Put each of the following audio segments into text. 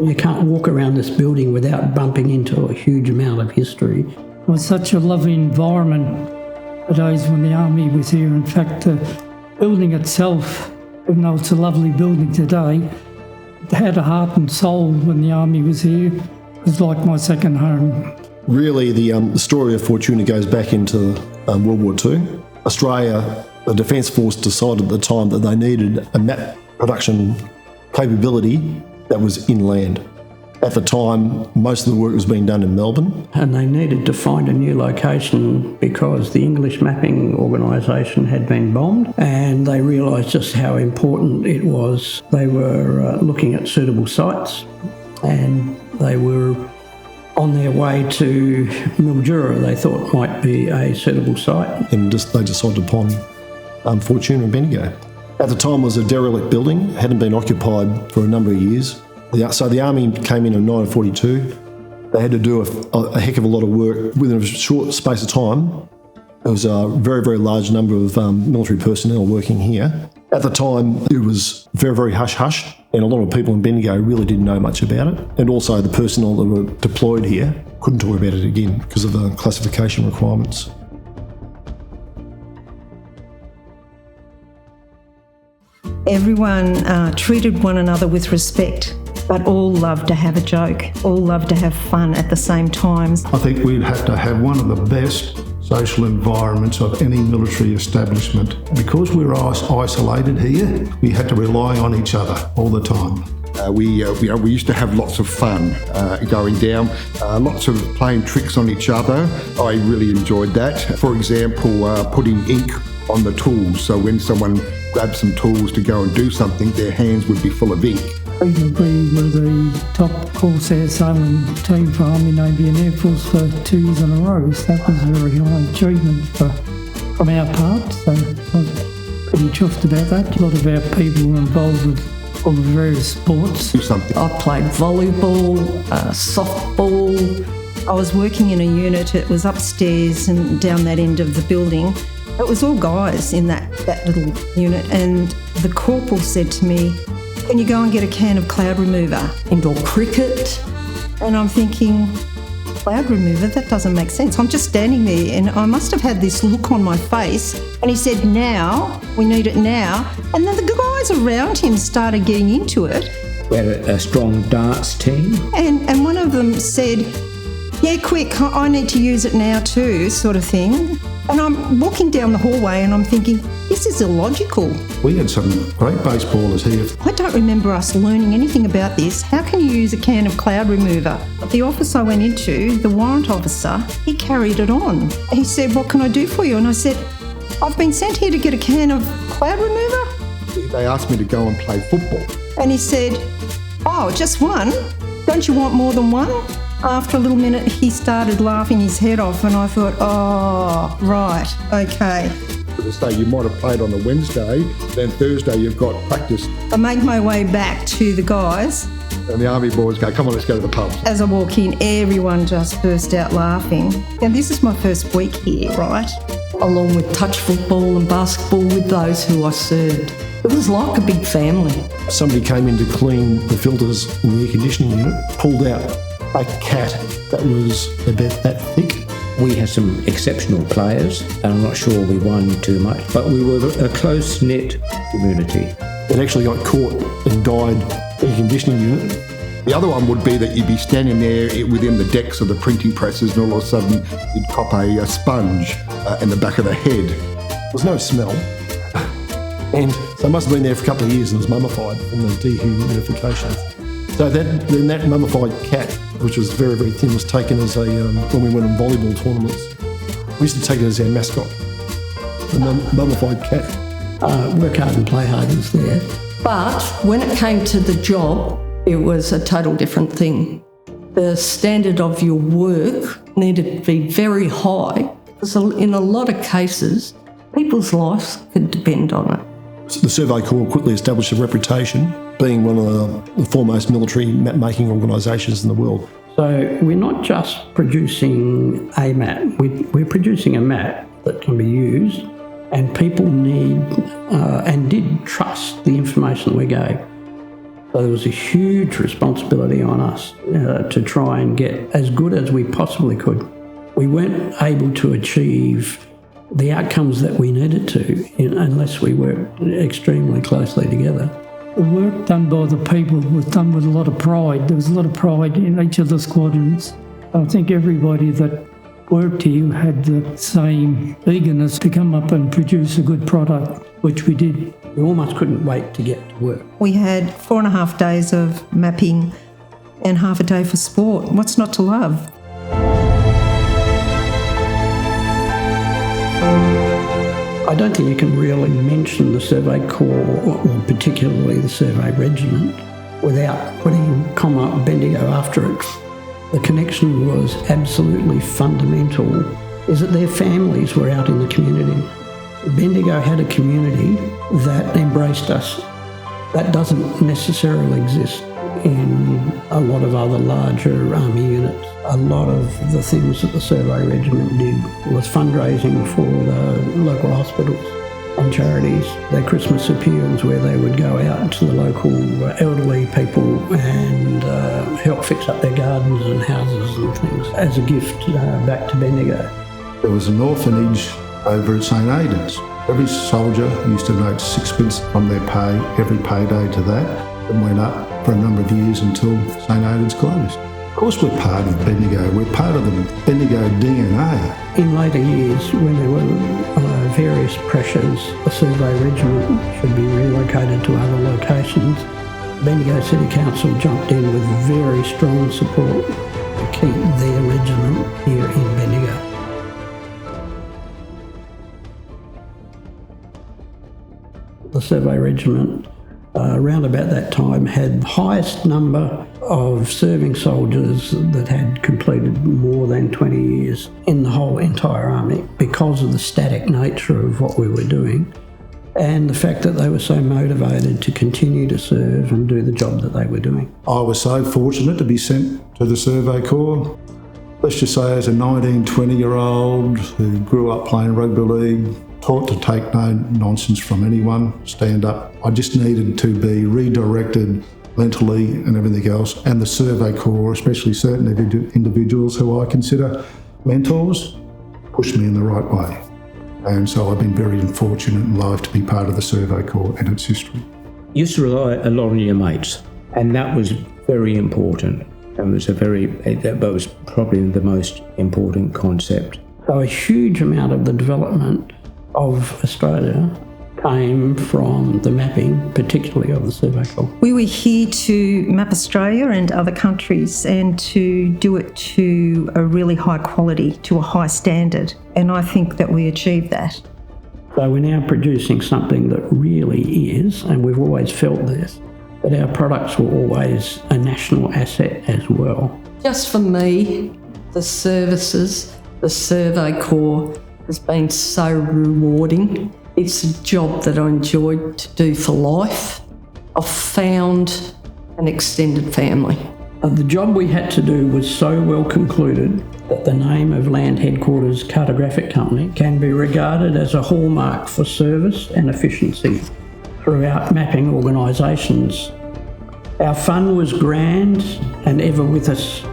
You can't walk around this building without bumping into a huge amount of history. It was such a lovely environment the days when the army was here. In fact, the building itself, even though it's a lovely building today, it had a heart and soul when the army was here. It was like my second home. Really, the story of Fortuna goes back into World War II. Australia, the Defence Force decided at the time that they needed a map production capability that was inland. At the time, most of the work was being done in Melbourne. And they needed to find a new location because the English mapping organisation had been bombed, and they realised just how important it was. They were looking at suitable sites, and they were on their way to Mildura, they thought might be a suitable site. And they decided upon Fortuna and Bendigo. At the time, it was a derelict building, hadn't been occupied for a number of years. So the army came in 1942. They had to do a heck of a lot of work within a short space of time. There was a very, very large number of military personnel working here. At the time, it was very, very hush-hush, and a lot of people in Bendigo really didn't know much about it. And also the personnel that were deployed here couldn't talk about it again because of the classification requirements. Everyone treated one another with respect, but all loved to have a joke, all loved to have fun at the same time. I think we'd have to have one of the best social environments of any military establishment. Because we're isolated here, we had to rely on each other all the time. We used to have lots of fun going down, lots of playing tricks on each other. I really enjoyed that. For example, putting ink on the tools, so when someone grabbed some tools to go and do something, their hands would be full of ink. We were the top Corsair sailing team for Army, Navy and Air Force for 2 years in a row. So that was a very high achievement from our part. So I was pretty chuffed about that. A lot of our people were involved with all the various sports. Do something. I played volleyball, softball. I was working in a unit, it was upstairs and down that end of the building. It was all guys in that little unit, and the corporal said to me, "Can you go and get a can of cloud remover?" Indoor cricket. And I'm thinking, cloud remover? That doesn't make sense. I'm just standing there, and I must have had this look on my face. And he said, "Now, we need it now." And then the guys around him started getting into it. We had a strong dance team. And one of them said, "Yeah, quick, I need to use it now too," sort of thing. And I'm walking down the hallway and I'm thinking, this is illogical. We had some great baseballers here. I don't remember us learning anything about this. How can you use a can of cloud remover? But the office I went into, the warrant officer, he carried it on. He said, "What can I do for you?" And I said, "I've been sent here to get a can of cloud remover." They asked me to go and play football. And he said, "Oh, just one? Don't you want more than one?" After a little minute, he started laughing his head off, and I thought, oh, right, okay. So you might have played on a Wednesday, then Thursday you've got practice. I make my way back to the guys. And the army boys go, "Come on, let's go to the pub." As I walk in, everyone just burst out laughing. And this is my first week here, right? Along with touch football and basketball with those who I served. It was like a big family. Somebody came in to clean the filters in the air conditioning unit, pulled out a cat that was about that thick. We had some exceptional players, and I'm not sure we won too much, but we were a close-knit community. It actually got caught and died in a conditioning unit. The other one would be that you'd be standing there within the decks of the printing presses, and all of a sudden you'd cop a sponge in the back of the head. There was no smell. And so it must have been there for a couple of years and was mummified from the dehumidification. So that mummified cat, which was very, very thin, was taken as when we went on volleyball tournaments. We used to take it as our mascot, the mummified cat. Work hard and play hard is there. But when it came to the job, it was a total different thing. The standard of your work needed to be very high, because in a lot of cases, people's lives could depend on it. So the Survey Corps quickly established a reputation, being one of the foremost military map-making organisations in the world. So we're not just producing a map, we're producing a map that can be used, and people need and did trust the information we gave. So there was a huge responsibility on us to try and get as good as we possibly could. We weren't able to achieve the outcomes that we needed to unless we worked extremely closely together. The work done by the people was done with a lot of pride. There was a lot of pride in each of the squadrons. I think everybody that worked here had the same eagerness to come up and produce a good product, which we did. We almost couldn't wait to get to work. We had 4.5 days of mapping and half a day for sport. What's not to love? I don't think you can really mention the Survey Corps, or particularly the Survey Regiment, without putting Bendigo after it. The connection was absolutely fundamental, is that their families were out in the community. Bendigo had a community that embraced us. That doesn't necessarily exist in a lot of other larger army units. A lot of the things that the Survey Regiment did was fundraising for the local hospitals and charities, their Christmas appeals where they would go out to the local elderly people and help fix up their gardens and houses and things as a gift back to Bendigo. There was an orphanage over at St Aidan's. Every soldier used to donate sixpence from their pay, every payday to that, and went up for a number of years until St Aidan's closed. Of course we're part of Bendigo, we're part of the Bendigo DNA. In later years, when there were various pressures, the Survey Regiment should be relocated to other locations, Bendigo City Council jumped in with very strong support to keep their regiment here in Bendigo. The Survey Regiment, around about that time, had the highest number of serving soldiers that had completed more than 20 years in the whole entire army because of the static nature of what we were doing and the fact that they were so motivated to continue to serve and do the job that they were doing. I was so fortunate to be sent to the Survey Corps. Let's just say as a 19, 20-year-old who grew up playing rugby league, taught to take no nonsense from anyone, stand up. I just needed to be redirected mentally and everything else. And the Survey Corps, especially certain individuals who I consider mentors, pushed me in the right way. And so I've been very fortunate in life to be part of the Survey Corps and its history. You used to rely a lot on your mates, and that was very important. That was probably the most important concept. So a huge amount of the development of Australia came from the mapping, particularly of the Survey Corps. We were here to map Australia and other countries and to do it to a really high quality, to a high standard. And I think that we achieved that. So we're now producing something that really is, and we've always felt this, that our products were always a national asset as well. Just for me, the services, the Survey Corps has been so rewarding. It's a job that I enjoyed to do for life. I've found an extended family. The job we had to do was so well concluded that the name of Land Headquarters Cartographic Company can be regarded as a hallmark for service and efficiency throughout mapping organisations. Our fun was grand and ever with us,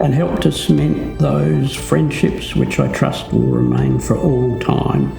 and helped to cement those friendships which I trust will remain for all time.